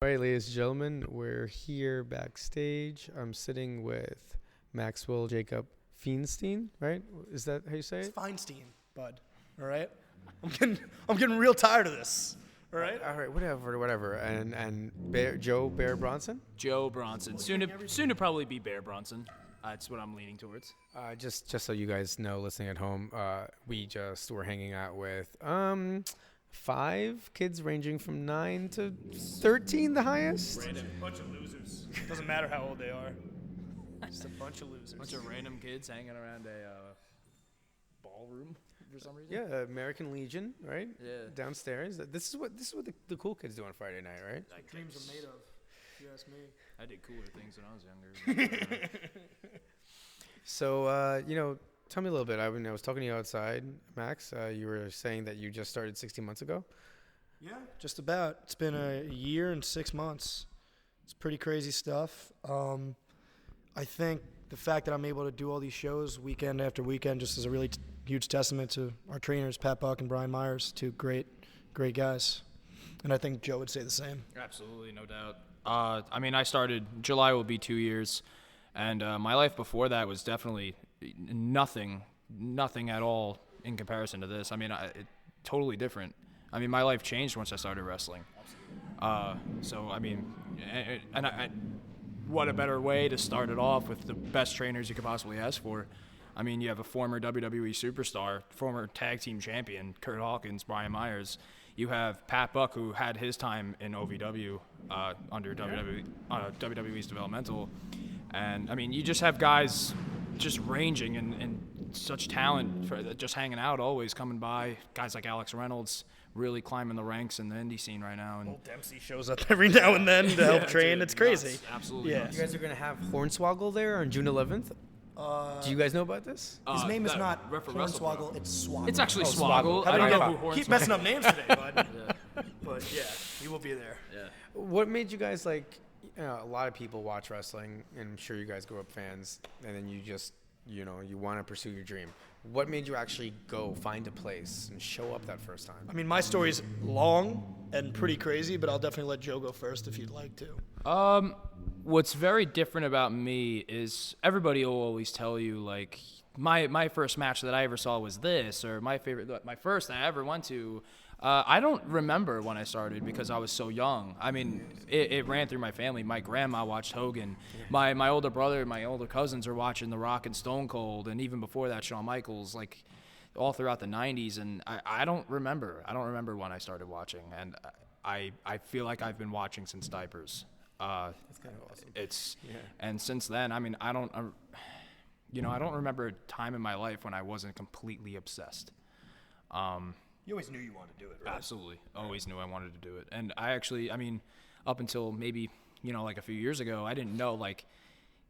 All right, ladies and gentlemen, we're here backstage. I'm sitting with Maxwell Jacob Feinstein, right? Is that how you say It's it? Feinstein, bud. All right? I'm getting real tired of this. All right? All right, whatever. And Bear Bronson? Joe Bronson. Soon to probably be Bear Bronson. That's what I'm leaning towards. Just so you guys know, listening at home, we just were hanging out with 5 kids ranging from 9 to 13, the highest. Random bunch of losers. Doesn't matter how old they are. Just a bunch of losers. Bunch of random kids hanging around a ballroom for some reason. Yeah, American Legion, right? Yeah. Downstairs. This is what the cool kids do on Friday night, right? Like, Dreams are made of, if you ask me. I did cooler things when I was younger. So, tell me a little bit. I was talking to you outside, Max. You were saying that you just started 16 months ago. Yeah, just about. It's been a year and 6 months. It's pretty crazy stuff. I think the fact that I'm able to do all these shows weekend after weekend just is a really huge testament to our trainers, Pat Buck and Brian Myers, two great guys. And I think Joe would say the same. Absolutely, no doubt. I started, July will be 2 years, and my life before that was definitely nothing at all in comparison to this. Totally different. My life changed once I started wrestling. What a better way to start it off with the best trainers you could possibly ask for. You have a former WWE superstar, former tag team champion, Kurt Hawkins, Brian Myers. You have Pat Buck, who had his time in OVW under WWE's developmental. And, you just have guys just ranging and such talent for just hanging out, always coming by. Guys like Alex Reynolds really climbing the ranks in the indie scene right now. And Old Dempsey shows up every now and then to help train. Dude, it's crazy. nuts. Absolutely. Yeah. Nuts. You guys are going to have Hornswoggle there on June 11th. Do you guys know about this? His name is that not Refer- Hornswoggle, it's Swoggle. It's actually Swoggle. Swoggle. How I do you don't know know who Keep Hornswoggle. messing up names today, bud. But yeah, he will be there. Yeah. What made you guys a lot of people watch wrestling, and I'm sure you guys grew up fans, and then you just, you want to pursue your dream. What made you actually go find a place and show up that first time? My story's long and pretty crazy, but I'll definitely let Joe go first if you'd like to. What's very different about me is everybody will always tell you, like, my first match that I ever saw was this, or my first I ever went to. I don't remember when I started because I was so young. It ran through my family. My grandma watched Hogan. My older brother and my older cousins are watching The Rock and Stone Cold, and even before that, Shawn Michaels, like all throughout the 90s. And I don't remember. I don't remember when I started watching, and I feel like I've been watching since diapers. That's kind of awesome. And since then, I don't remember a time in my life when I wasn't completely obsessed. You always knew you wanted to do it, right? Absolutely. Always knew I wanted to do it. And I actually, up until maybe, like a few years ago, I didn't know, like,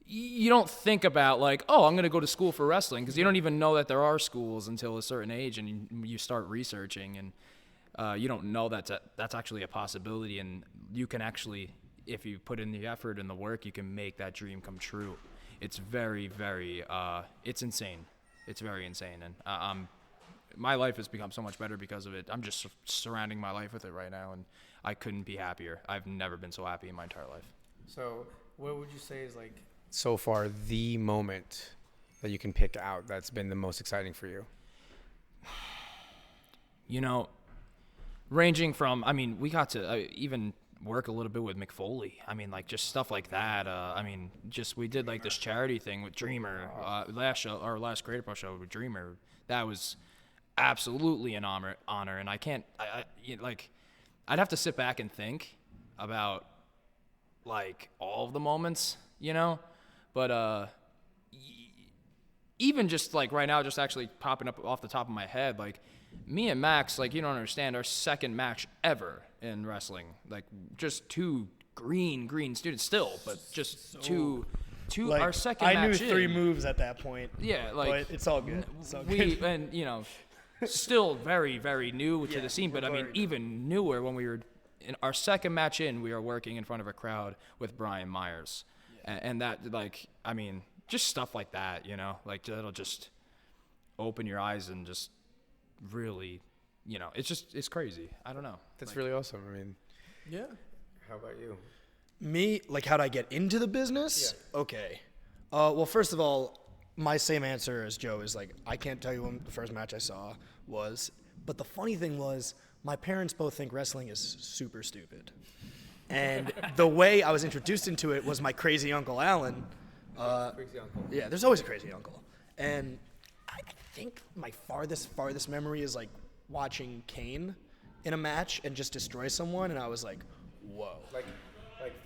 you don't think about, like, oh, I'm going to go to school for wrestling, because you don't even know that there are schools until a certain age, and you start researching, and you don't know that's actually a possibility, and you can actually, if you put in the effort and the work, you can make that dream come true. It's very, very, it's insane. It's very insane. And my life has become so much better because of it. I'm just surrounding my life with it right now, and I couldn't be happier. I've never been so happy in my entire life. So what would you say is, like, so far the moment that you can pick out that's been the most exciting for you? Ranging from, we got to even work a little bit with McFoley. Just stuff like that. We did like this charity thing with Dreamer. Our last Creative Pro show with Dreamer. That was absolutely an honor, and I'd have to sit back and think about, like, all of the moments, but even just, like, right now, just actually popping up off the top of my head, like, me and Max, like, you don't understand, our second match ever in wrestling, like, just two green students still, but just two Like, our second I match knew 3 in, moves at that point. yeah, like, But it's all good. It's all good. Still very, very new to the scene, but we're very even newer when we were in our second match in, we were working in front of a crowd with Brian Myers. Yeah. And that, like, just stuff like that, like, that'll just open your eyes and just really, it's crazy. I don't know. That's really awesome. Yeah. How about you? Me, like, how'd I get into the business? Yeah. Okay. Well, first of all, my same answer as Joe is, like, I can't tell you when the first match I saw was. But the funny thing was, my parents both think wrestling is super stupid. And the way I was introduced into it was my crazy Uncle Alan. Crazy uncle. Yeah, there's always a crazy uncle. And I think my farthest memory is, like, watching Kane in a match and just destroy someone. And I was like, whoa. Like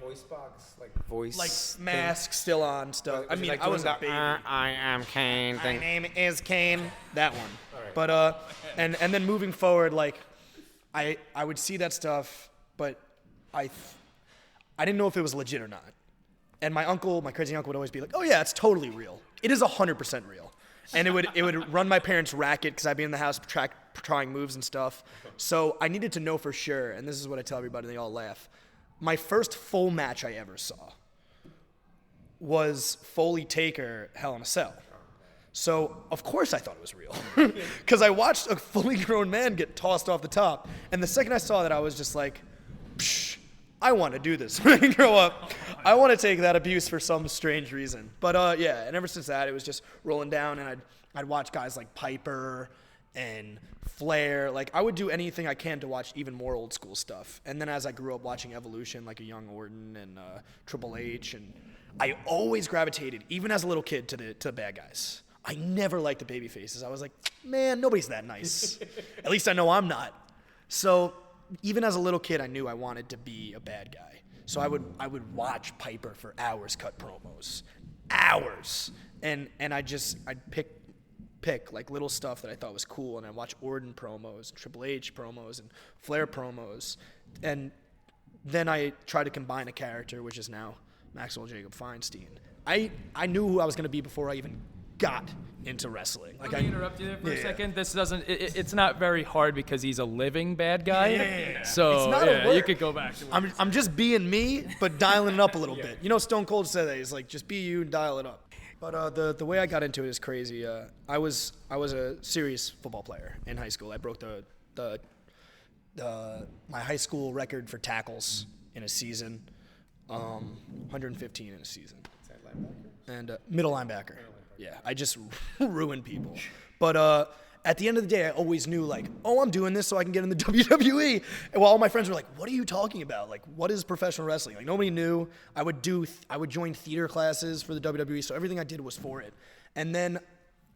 voice box, like voice. Like mask still on stuff. I mean, I was a baby. I am Kane My thing. name is Kane. That one. All right. But and then moving forward, like I would see that stuff, but I didn't know if it was legit or not. And my crazy uncle would always be like, "Oh yeah, it's totally real. It is 100% real." And it would run my parents' racket because I'd be in the house trying moves and stuff. So I needed to know for sure. And this is what I tell everybody. They all laugh. My first full match I ever saw was Foley Taker Hell in a Cell. So, of course I thought it was real. Because I watched a fully grown man get tossed off the top. And the second I saw that, I was just like, psh, I want to do this when I grow up. I want to take that abuse for some strange reason. But, yeah, and ever since that, it was just rolling down. And I'd watch guys like Piper and Flair. Like, I would do anything I can to watch even more old school stuff. And then as I grew up watching Evolution, like a young Orton and Triple H, and I always gravitated, even as a little kid, to the bad guys. I never liked the baby faces. I was like, man, nobody's that nice. At least I know I'm not. So even as a little kid, I knew I wanted to be a bad guy. So I would watch Piper for hours cut promos. Hours. And I'd pick like little stuff that I thought was cool, and I watch Orton promos, Triple H promos, and Flair promos, and then I try to combine a character, which is now Maxwell Jacob Feinstein. I knew who I was going to be before I even got into wrestling. Like, Let me interrupt you there for a second. This doesn't. It's not very hard because he's a living bad guy. Yeah. So It's not a word. you could go back to. I'm just being me, but dialing it up a little bit. You know, Stone Cold said that. He's like, just be you and dial it up. But the way I got into it is crazy. I was a serious football player in high school. I broke my high school record for tackles in a season, 115 in a season. Is that linebacker? And middle linebacker. Yeah, I just ruined people. But at the end of the day, I always knew, like, oh, I'm doing this so I can get in the WWE. And while all my friends were like, what are you talking about? Like, what is professional wrestling? Like, nobody knew. I would join theater classes for the WWE, so everything I did was for it. And then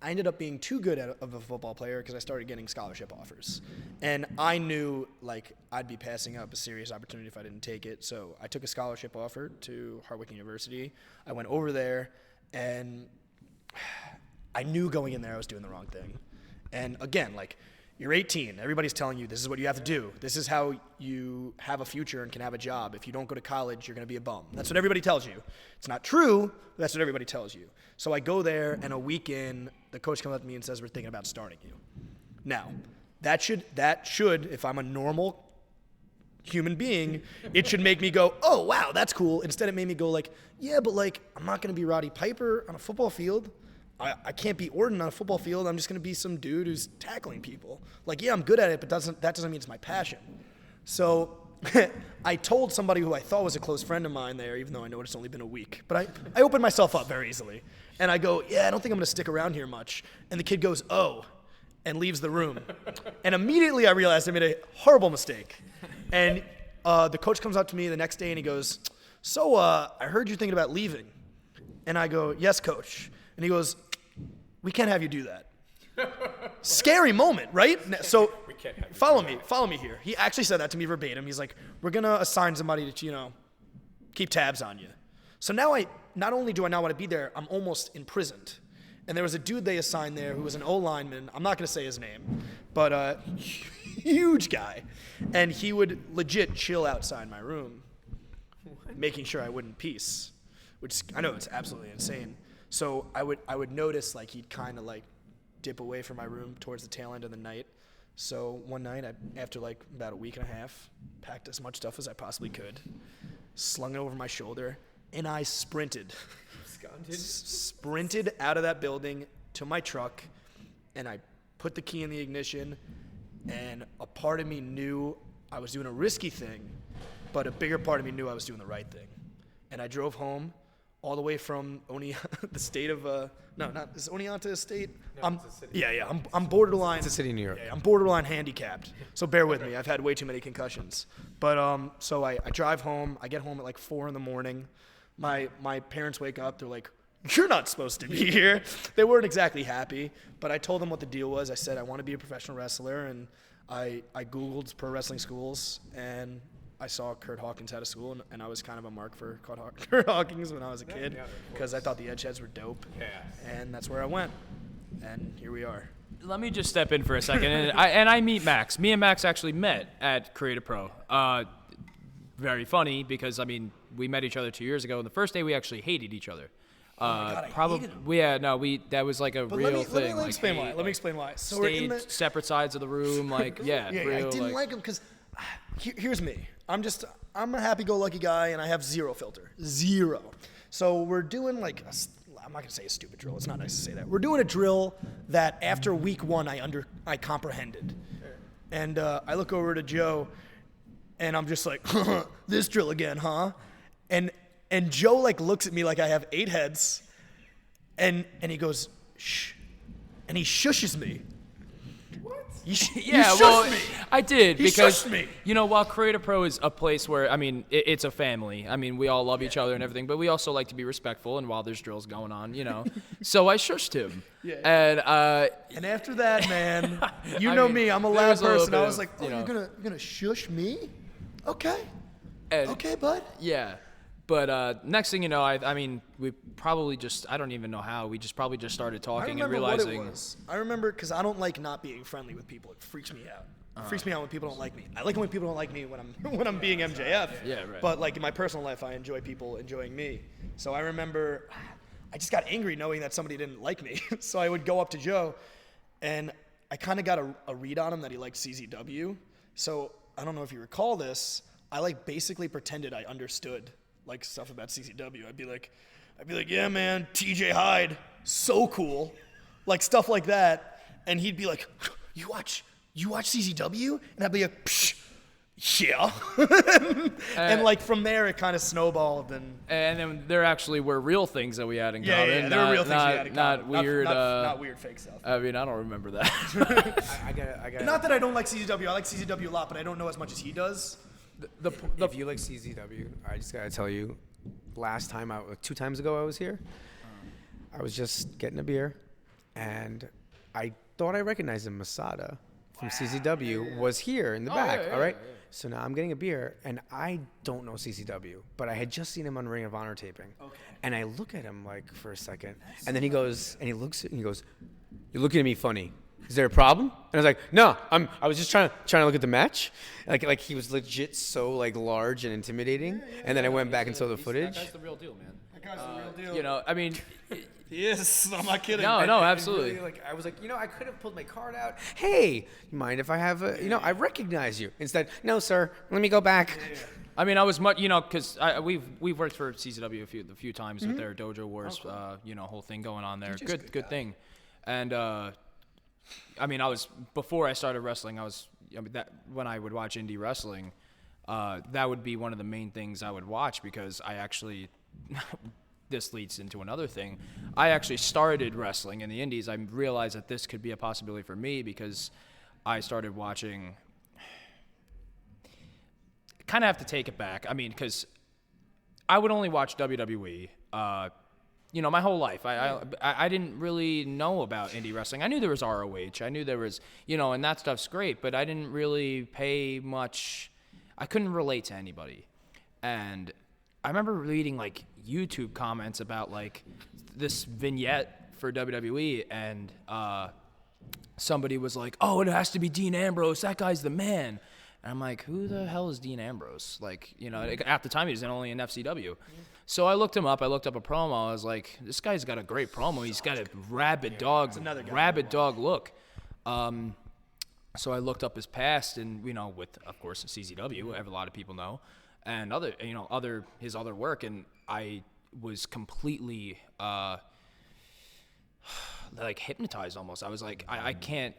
I ended up being too good of a football player because I started getting scholarship offers. And I knew, like, I'd be passing up a serious opportunity if I didn't take it. So I took a scholarship offer to Hardwick University. I went over there, and I knew going in there I was doing the wrong thing. And again, like, you're 18. Everybody's telling you this is what you have to do. This is how you have a future and can have a job. If you don't go to college, you're going to be a bum. That's what everybody tells you. It's not true, but that's what everybody tells you. So I go there, and a week in, the coach comes up to me and says, we're thinking about starting you. Now, that should, if I'm a normal human being, it should make me go, oh, wow, that's cool. Instead, it made me go like, yeah, but, like, I'm not going to be Roddy Piper on a football field. I can't be Orton on a football field. I'm just going to be some dude who's tackling people. Like, yeah, I'm good at it, but that doesn't mean it's my passion. So I told somebody who I thought was a close friend of mine there, even though I know it's only been a week. But I opened myself up very easily. And I go, yeah, I don't think I'm going to stick around here much. And the kid goes, oh, and leaves the room. And immediately I realized I made a horrible mistake. And the coach comes up to me the next day and he goes, so I heard you're thinking about leaving. And I go, yes, coach. And he goes, we can't have you do that. Scary moment, right? So follow me here. He actually said that to me verbatim. He's like, we're going to assign somebody to, keep tabs on you. So now not only do I not want to be there, I'm almost imprisoned. And there was a dude they assigned there who was an O-lineman. I'm not going to say his name, but huge guy. And he would legit chill outside my room, making sure I wouldn't piece, which I know it's absolutely insane. So I would notice, like, he'd kind of, like, dip away from my room towards the tail end of the night. So one night, after, like, about a week and a half, packed as much stuff as I possibly could, slung it over my shoulder, and I sprinted. Sprinted out of that building to my truck, and I put the key in the ignition, and a part of me knew I was doing a risky thing, but a bigger part of me knew I was doing the right thing. And I drove home all the way from the state of is Oneonta a state? No, it's a city. Yeah. I'm borderline. It's a city in New York. Yeah, I'm borderline handicapped. So bear with me. I've had way too many concussions. But so I drive home. I get home at like 4 a.m. My parents wake up. They're like, "You're not supposed to be here." They weren't exactly happy, but I told them what the deal was. I said I want to be a professional wrestler, and I Googled pro wrestling schools, and I saw Kurt Hawkins out of school, and I was kind of a mark for Kurt Hawkins when I was a kid because I thought the Edgeheads were dope. Yeah. And that's where I went, and here we are. Let me just step in for a second, and I meet Max. Me and Max actually met at Creative Pro. Very funny because we met each other 2 years ago, and the first day we actually hated each other. God, I probably hated him. That was like a But real let thing. me explain why. Let me explain why. So we're in Stayed separate sides of the room, like I real, didn't like him because here's me. I'm a happy-go-lucky guy, and I have zero filter. Zero. So we're doing like I'm not gonna say a stupid drill. It's not nice to say that. We're doing a drill that after week 1 I comprehended, and I look over to Joe, and I'm just like, this drill again, huh? And Joe like looks at me like I have 8 heads, and he goes, shh, and he shushes me. You shushed me. I did He because shushed me. While Creative Pro is a place where it's a family. We all love each other and everything, but we also like to be respectful. And while there's drills going on, so I shushed him. Yeah. And after that, man, you know me. I'm a there loud was a little person. bit I was of, like, oh, you're gonna shush me? Okay. and- Okay, bud. Yeah. But next thing you know, we probably I don't even know how. We probably just started I talking and remember what realizing. it was. I remember because I don't like not being friendly with people. It freaks me out. It freaks me out when people don't like me. I like it when people don't like me when I'm being MJF. Yeah, right. But like in my personal life, I enjoy people enjoying me. So I remember I just got angry knowing that somebody didn't like me. So I would go up to Joe, and I kind of got a read on him that he liked CZW. So I don't know if you recall this. I like basically pretended I understood like stuff about CCW. I'd be like, yeah, man, TJ Hyde, so cool, like stuff like that. And he'd be like, you watch CCW? And I'd be like, psh, yeah. And like from there, it kind of snowballed. And then there actually were real things that we had in yeah, common. there were real things we had in common. Not weird. Not weird fake stuff. I don't remember that. I got. Not that I don't like CCW. I like CCW a lot, but I don't know as much as he does. If you like CZW, I just gotta tell you, last time 2 times ago I was here, I was just getting a beer, and I thought I recognized him. Masada from CZW was here in the back. yeah, all right, yeah. so now I'm getting a beer, and I don't know CZW, but I had just seen him on Ring of Honor taping, and I look at him like for a second, and then he goes, and he looks, and he goes, "You're looking at me funny. Is there a problem?" And I was like, "No, I was just trying to look at the match." Like he was legit so like large and intimidating. And then I went back and saw the footage. That guy's the real deal, man. That guy's the real deal. He is. I'm not kidding. No, absolutely. Really, I was like, I could have pulled my card out. Hey, you mind if I have I recognize you. Instead, no, sir. Let me go back. I was much, because we've worked for CZW a few times with their Dojo Wars, whole thing going on there. Good thing. And before I started wrestling, when I would watch indie wrestling, that would be one of the main things I would watch because I actually, this leads into another thing. I actually started wrestling in the indies. I realized that this could be a possibility for me because I started watching. Kind of have to take it back. Because I would only watch WWE. My whole life. I didn't really know about indie wrestling. I knew there was ROH. I knew there was, and that stuff's great, but I didn't really pay much. I couldn't relate to anybody. And I remember reading like YouTube comments about like this vignette for WWE, and somebody was like, "Oh, it has to be Dean Ambrose. That guy's the man." And I'm like, who the hell is Dean Ambrose? Like, at the time he was only in FCW. So I looked him up. I looked up a promo. I was like, this guy's got a great promo. He's got a rabid dog look. So I looked up his past, and with of course CZW, a lot of people know, and his other work, and I was completely like hypnotized almost. I was like, I can't.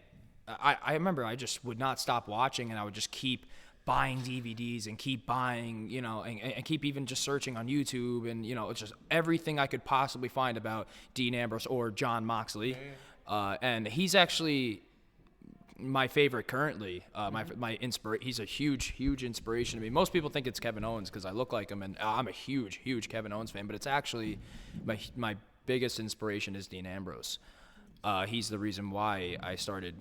I remember I just would not stop watching, and I would just keep buying DVDs and keep buying, you know, and keep even just searching on YouTube and, you know, it's just everything I could possibly find about Dean Ambrose or Jon Moxley. And he's actually my favorite currently. He's a huge inspiration to me. Most people think it's Kevin Owens because I look like him, and I'm a huge Kevin Owens fan, but it's actually my biggest inspiration is Dean Ambrose. He's the reason why I started.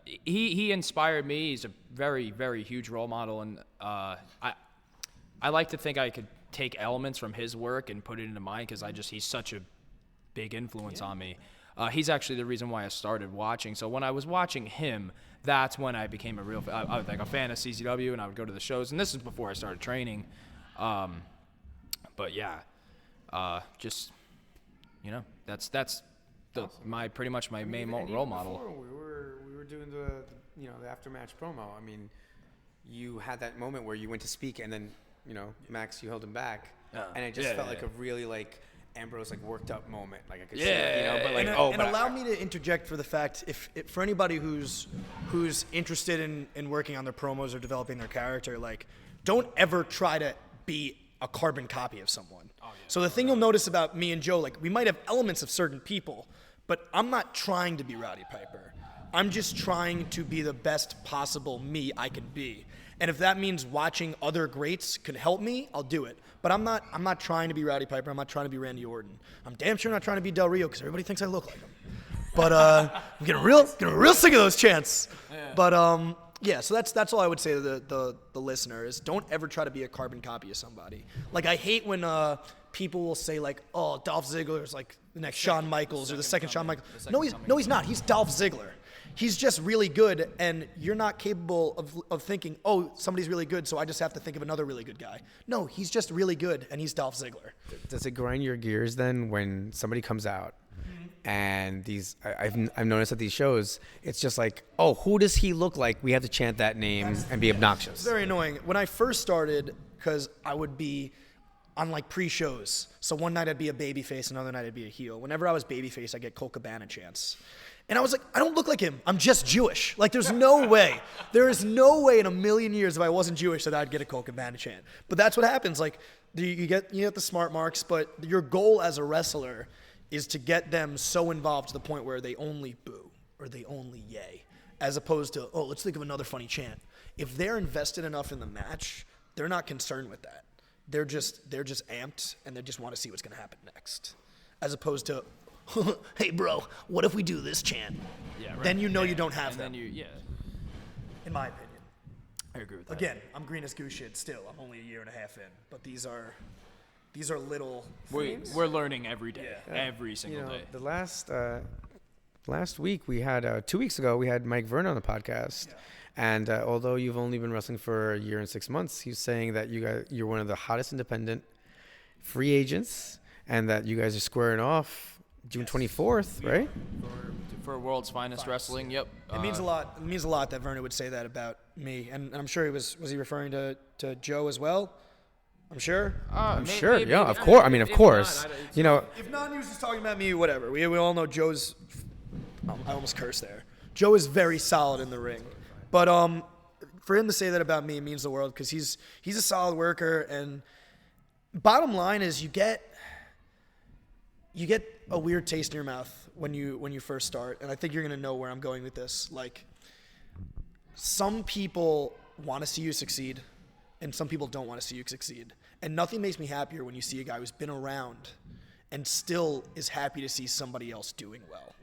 He inspired me. He's a very huge role model, and I like to think I could take elements from his work and put it into mine because he's such a big influence on me. He's actually the reason why I started watching. So when I was watching him, that's when I became a real I was like a fan of CZW, and I would go to the shows. And this is before I started training. But yeah, just you know, that's pretty much my main role model. Before we were doing the after match promo. I mean, you had that moment where you went to speak, and then Max, you held him back, and it just felt like a really like Ambrose like worked up moment. Like I could see it, but like allow me to interject for the fact if for anybody who's interested in working on their promos or developing their character, like don't ever try to be a carbon copy of someone. So the thing you'll notice about me and Joe, like we might have elements of certain people, but I'm not trying to be Rowdy Piper. I'm just trying to be the best possible me I can be. And if that means watching other greats can help me, I'll do it. But I'm not trying to be Rowdy Piper. I'm not trying to be Randy Orton. I'm damn sure not trying to be Del Rio because everybody thinks I look like him. But I'm getting real sick of those chants. But so that's all I would say to the listener is don't ever try to be a carbon copy of somebody. Like I hate when people will say like, oh, Dolph Ziggler is like the next Shawn Michaels or the second Shawn Michaels. No, he's not. He's Dolph Ziggler. He's just really good, and you're not capable of thinking, oh, somebody's really good, so I just have to think of another really good guy. No, he's just really good, and he's Dolph Ziggler. Does it grind your gears then when somebody comes out and I've noticed at these shows, it's just like, oh, who does he look like? We have to chant that name and be obnoxious. It's very annoying. When I first started, because I would be on like pre-shows, so one night I'd be a babyface, another night I'd be a heel. Whenever I was babyface, I'd get Colt Cabana chants. And I was like, I don't look like him. I'm just Jewish. Like, there's no way. There is no way in a million years if I wasn't Jewish that I'd get a Colt Cabana chant. But that's what happens. Like, you get the smart marks, but your goal as a wrestler is to get them so involved to the point where they only boo or they only yay, as opposed to, oh, let's think of another funny chant. If they're invested enough in the match, they're not concerned with that. They're just amped, and they just want to see what's going to happen next, as opposed to, hey, bro, what if we do this chant? Yeah, right. Then you don't have them. In my opinion. I agree with that. Again, I'm green as goose shit still. I'm only a year and a half in. But these are little things. We're learning every day, every single day. The last week we had, 2 weeks ago, we had Mike Vernon on the podcast. Yeah. And although you've only been wrestling for a year and 6 months, he's saying that you're one of the hottest independent free agents and that you guys are squaring off June 24th, right? For World's Finest Wrestling, yep. It means a lot. It means a lot that Vernon would say that about me, and I'm sure was he referring to Joe as well? I'm sure. I'm sure. Maybe, yeah, of course. I mean, of course. If not, he was just talking about me. Whatever. We all know Joe's. I almost cursed there. Joe is very solid in the ring, but for him to say that about me means the world because he's a solid worker, and bottom line is you get a weird taste in your mouth when you first start, and I think you're gonna know where I'm going with this. Like, some people want to see you succeed, and some people don't want to see you succeed. And nothing makes me happier when you see a guy who's been around and still is happy to see somebody else doing well.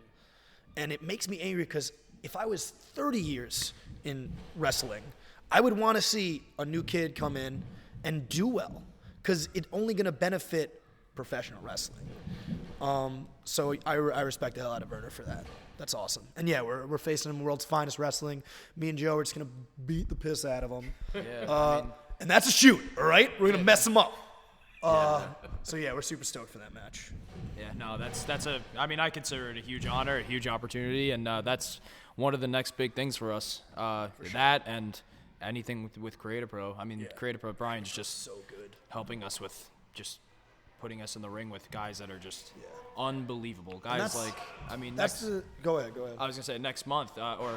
And it makes me angry because if I was 30 years in wrestling, I would want to see a new kid come in and do well because it's only gonna benefit professional wrestling. So I respect the hell out of Werner for that. That's awesome. And yeah, we're facing him in World's Finest Wrestling. Me and Joe are just gonna beat the piss out of him. Yeah, and that's a shoot, all right? We're gonna mess him up. So yeah, we're super stoked for that match. Yeah, no, that's I consider it a huge honor, a huge opportunity, and that's one of the next big things for us. That and anything with Creative Pro. I mean, Creative Pro Brian's just so good, helping us with just putting us in the ring with guys that are just unbelievable. Guys go ahead. I was going to say next month, or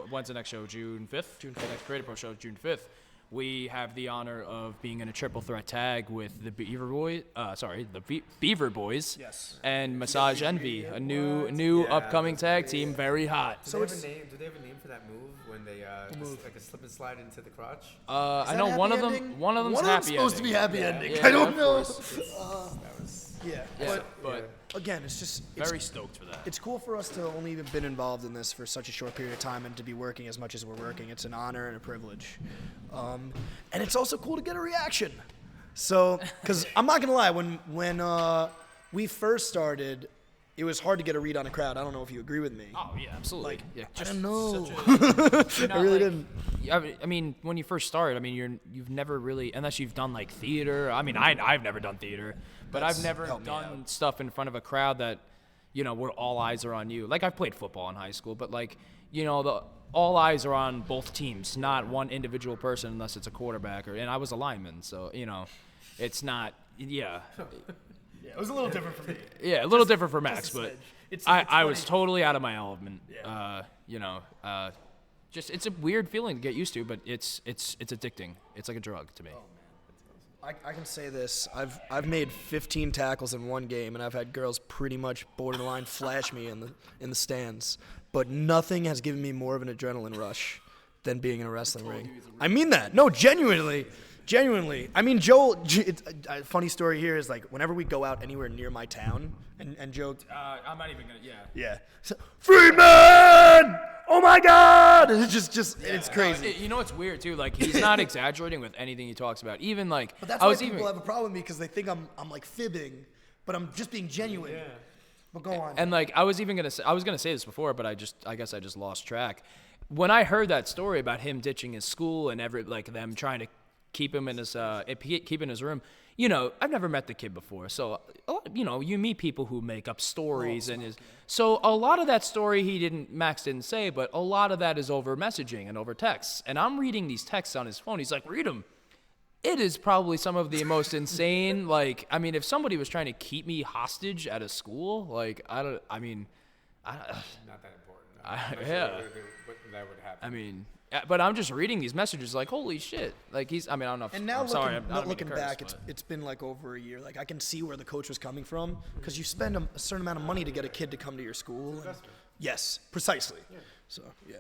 when's the next show? June 5th? June 5th. Next Creative Pro show, June 5th. we have the honor of being in a triple threat tag with the Beaver Boys. Beaver Boys. Yes. And Massage Envy, a new upcoming tag team, very hot. Do they have a name for that move when they like a slip and slide into the crotch? I know one of them. One of them's happy supposed to be ending. happy ending. Yeah, I don't of know. course. Yeah. But Again, it's just very stoked for that. it's cool for us to only have been involved in this for such a short period of time and to be working as much as we're working. It's an honor and a privilege. And it's also cool to get a reaction. So, because I'm not going to lie, when we first started, it was hard to get a read on a crowd. I don't know if you agree with me. Oh yeah, absolutely. Like, yeah, I don't know. I really didn't. I mean, when you first start, I mean, you've never really, unless you've done like theater. I mean, I've never done theater, but I've never done stuff in front of a crowd that, where all eyes are on you. Like I've played football in high school, but like, all eyes are on both teams, not one individual person unless it's a quarterback and I was a lineman, so it's not. Yeah. Yeah, it was a little different for me. Yeah, a little different for Max, but It's I was totally out of my element. Yeah. Just it's a weird feeling to get used to, but it's addicting. It's like a drug to me. I can say this. I've made 15 tackles in one game, and I've had girls pretty much borderline flash me in the stands. But nothing has given me more of an adrenaline rush than being in a wrestling ring. I mean that. No, genuinely. I mean, Joel, a funny story here is like whenever we go out anywhere near my town, and Joe. I'm not even gonna. Yeah. Yeah. Freeman! Oh my God! It's just it's crazy. It's weird too. Like he's not exaggerating with anything he talks about. Even like But that's why people have a problem with me because they think I'm like fibbing, but I'm just being genuine. Yeah. But go on. And like I was gonna say this before, but I guess I just lost track. When I heard that story about him ditching his school and them trying to keep him in his room. I've never met the kid before, so you meet people who make up stories so a lot of that story Max didn't say, but a lot of that is over messaging and over texts. And I'm reading these texts on his phone. He's like, read them. It is probably some of the most insane. Like, I mean, if somebody was trying to keep me hostage at a school, like, not that important. Yeah. That would happen. I mean. But I'm just reading these messages like, holy shit. Like I don't know if and now looking back, it's been like over a year. Like I can see where the coach was coming from because you spend a certain amount of money to get a kid to come to your school. Yes, precisely. Yeah. So, yeah.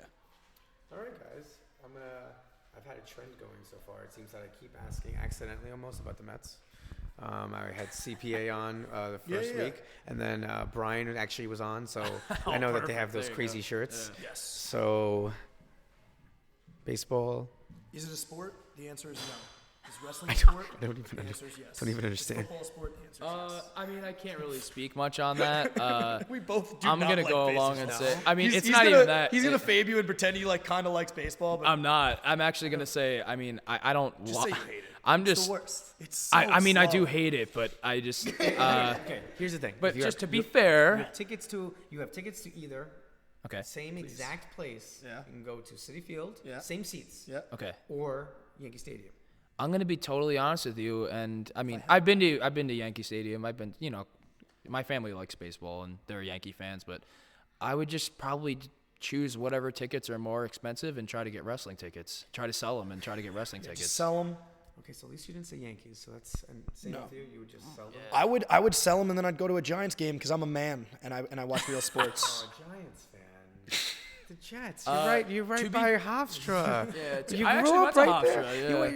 All right, guys. I've had a trend going so far. It seems that I keep asking accidentally almost about the Mets. I had CPA on the first week, and then Brian actually was on, so I know that they have those crazy shirts. Yeah. Yes. So... Baseball. Is it a sport? The answer is no. Is wrestling a sport? I don't even understand. Yes. Don't even understand. Is football a sport? The answer is yes. I mean, I can't really speak much on that. We both do I'm not gonna like go baseball. along and say. I mean, He's not gonna, even that. He's gonna fade you and pretend he kind of likes baseball. But I'm not. I'm actually gonna say. I mean, I don't. Just say you hate it. I'm it's just. The worst. It's so I mean, slow. I do hate it, but I just. Okay. Here's the thing. But just to be fair, you have tickets to either. Okay. Same exact place. Yeah. You can go to Citi Field. Yeah. Same seats. Yeah. Okay. Or Yankee Stadium. I'm gonna be totally honest with you, and I mean, I've been to Yankee Stadium. I've been, my family likes baseball and they're Yankee fans, but I would just probably choose whatever tickets are more expensive and try to get wrestling tickets. Try to sell them and try to get wrestling tickets. Just sell them. Okay, so at least you didn't say Yankees. So that's same with you. You would just sell them. I would sell them and then I'd go to a Giants game because I'm a man and I watch real sports. Oh, Giants fan. The Jets. You're right by Hofstra. Yeah, you I grew actually up went to right Hofstra, there.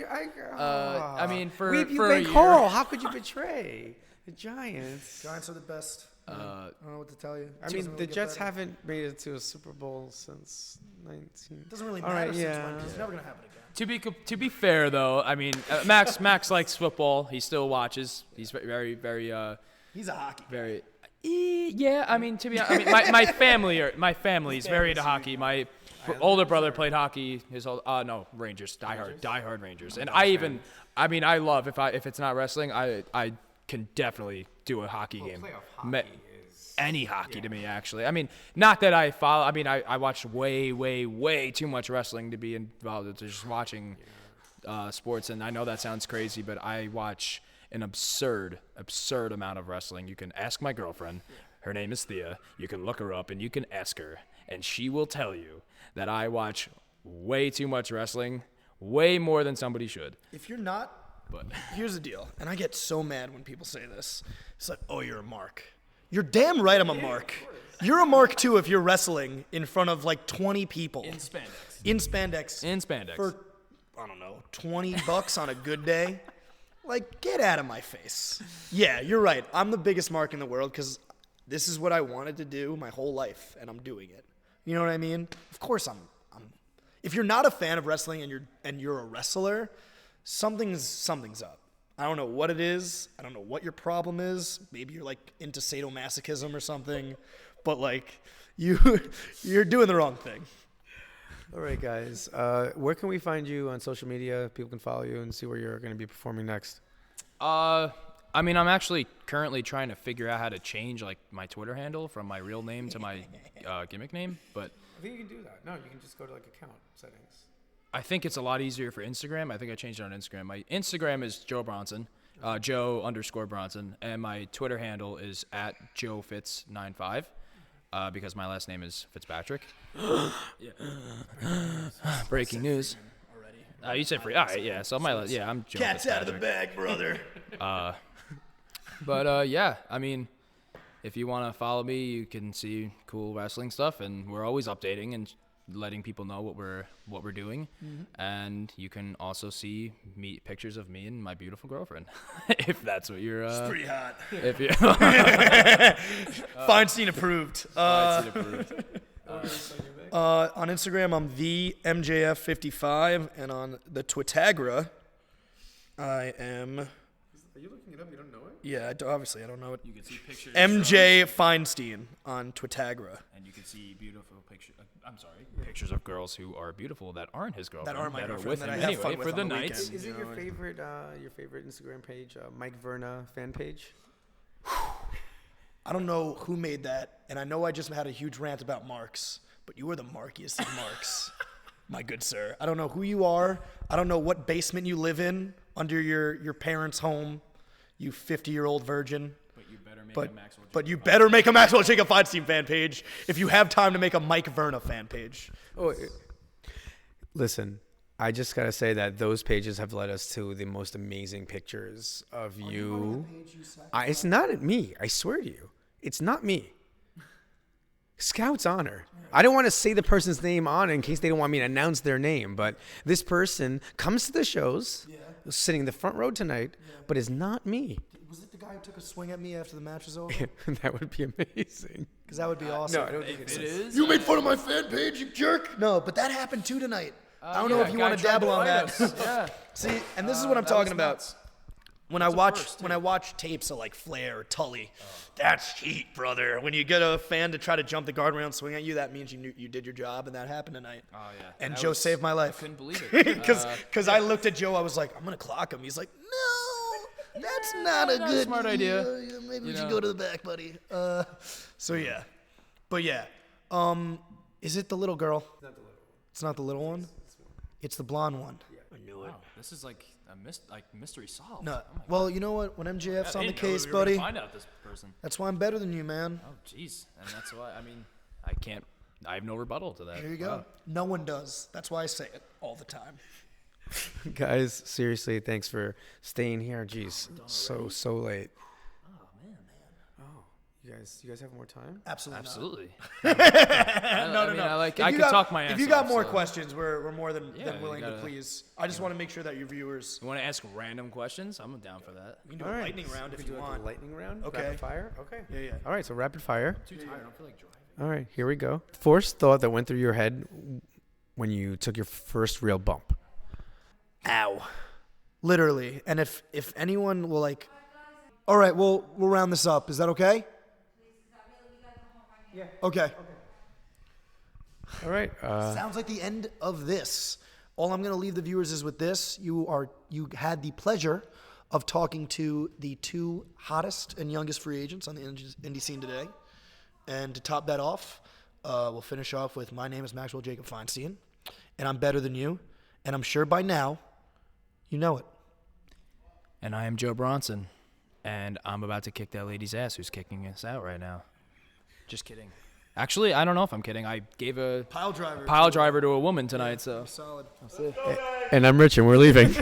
yeah. I mean, for you a big year. Carl. How could you betray the Giants? Giants are the best. I don't know what to tell you. I mean, the Jets haven't made it to a Super Bowl since 19. It doesn't really All matter right, since yeah. when. It's never gonna happen again. To be fair, though, I mean, Max likes football. He still watches. He's very, very. He's a hockey guy. Very. Yeah, I mean, to be honest, my family is very into hockey. My older brother played hockey. Rangers, diehard Rangers, and I love if it's not wrestling, I can definitely do a hockey game. Playoff hockey is any hockey to me, actually. I mean, not that I follow. I mean, I watch way too much wrestling to be involved with just watching sports, and I know that sounds crazy, but I watch an absurd amount of wrestling. You can ask my girlfriend. Her name is Thea. You can look her up and you can ask her, and she will tell you that I watch way too much wrestling, way more than somebody should. If you're not, But here's the deal, and I get so mad when people say this. It's like, oh, you're a mark. You're damn right I'm a mark. You're a mark, too, if you're wrestling in front of, like, 20 people. in spandex. In spandex. In spandex. For, I don't know, $20 on a good day. Like, get out of my face. Yeah, you're right. I'm the biggest mark in the world because this is what I wanted to do my whole life, and I'm doing it. You know what I mean? Of course I'm if you're not a fan of wrestling and you're a wrestler, something's up. I don't know what it is. I don't know what your problem is. Maybe you're like into sadomasochism or something, but like you're doing the wrong thing. All right, guys. Where can we find you on social media? People can follow you and see where you're going to be performing next. I mean, I'm actually currently trying to figure out how to change like my Twitter handle from my real name to my gimmick name, but I think you can do that. No, you can just go to like account settings. I think it's a lot easier for Instagram. I think I changed it on Instagram. My Instagram is Joe Bronson, Joe_Bronson, and my Twitter handle is @JoeFitz95, because my last name is Fitzpatrick. Breaking news. You said free. All right, yeah. So I'm Joe Cat's Fitzpatrick. out of the bag, brother. But yeah, I mean, if you want to follow me, you can see cool wrestling stuff, and we're always updating and letting people know what we're doing. And you can also see pictures of me and my beautiful girlfriend, if that's what you're. It's pretty hot. If you Feinstein approved. approved. On Instagram, I'm the MJF55, and on the Twitagra, I am. Are you looking it up? You don't know it? Yeah, obviously I don't know it. You can see pictures. MJ Feinstein on Twitagra. And you can see beautiful pictures. Pictures of girls who are beautiful that aren't his girlfriend. That aren't my are girlfriend, with that him I have anyway fun with for on the the night. weekend. Is it your favorite Instagram page, Mike Verna fan page? I don't know who made that, and I know I just had a huge rant about marks, but you are the markiest of marks, my good sir. I don't know who you are. I don't know what basement you live in under your parents' home, you 50-year-old virgin. But you better make But, a Maxwell. but you better make a Maxwell Jacob Feinstein fan page if you have time to make a Mike Verna fan page. Oh, listen. I just gotta say that those pages have led us to the most amazing pictures of you. It's not me. I swear to you, it's not me. Scout's honor. I don't want to say the person's name on it in case they don't want me to announce their name, but this person comes to the shows, sitting in the front row tonight, but is not me. Was it the guy who took a swing at me after the match was over? That would be amazing. Because that would be awesome. No, I don't think it is. You made fun of my fan page, you jerk. No, but that happened too tonight. I don't know if you want to dabble on that. Yeah. See, and this is what I'm talking about. When I watch tapes of like Flair or Tully, that's heat, brother. When you get a fan to try to jump the guardrail and swing at you, that means you did your job, and that happened tonight. Oh yeah. And Joe saved my life. I couldn't believe it. Because I looked at Joe, I was like, I'm gonna clock him. He's like, no, that's not a good smart idea. Maybe we You should know. go to the back, buddy. So yeah, but yeah, is it the little girl? It's not the little one. It's the blonde one. I knew it. Wow, this is like a mystery solved. No, Oh my well, you know what? When MJF's on the I didn't know case, we were gonna buddy, Find out this person. that's why I'm better than you, man. Oh jeez, and that's why I have no rebuttal to that. Here you go. Wow. No one does. That's why I say it all the time. Guys, seriously, thanks for staying here. Jeez, so late. Oh man. Oh, you guys have more time? Absolutely. Absolutely. No. I could talk my ass If you got off, more so- questions, we're more than Yeah, willing you to gotta- please. I just want to make sure that your viewers. You want to ask random questions? I'm down for that. We can do a lightning round if we you do like want. a lightning round. Okay. Rapid fire. Okay. Yeah. All right. So rapid fire. Too tired. I don't feel like driving. All right. Here we go. First thought that went through your head when you took your first real bump. Ow. Literally. And if anyone will like, all right, we'll round this up. Is that okay? Yeah. Okay. All right. Sounds like the end of this. All I'm going to leave the viewers is with this. You had the pleasure of talking to the two hottest and youngest free agents on the indie scene today. And to top that off, we'll finish off with my name is Maxwell Jacob Feinstein, and I'm better than you, and I'm sure by now you know it. And I am Joe Bronson, and I'm about to kick that lady's ass who's kicking us out right now. Just kidding. Actually, I don't know if I'm kidding. I gave a Pile driver to a woman tonight, so. Solid. That's it. And I'm Rich, and we're leaving.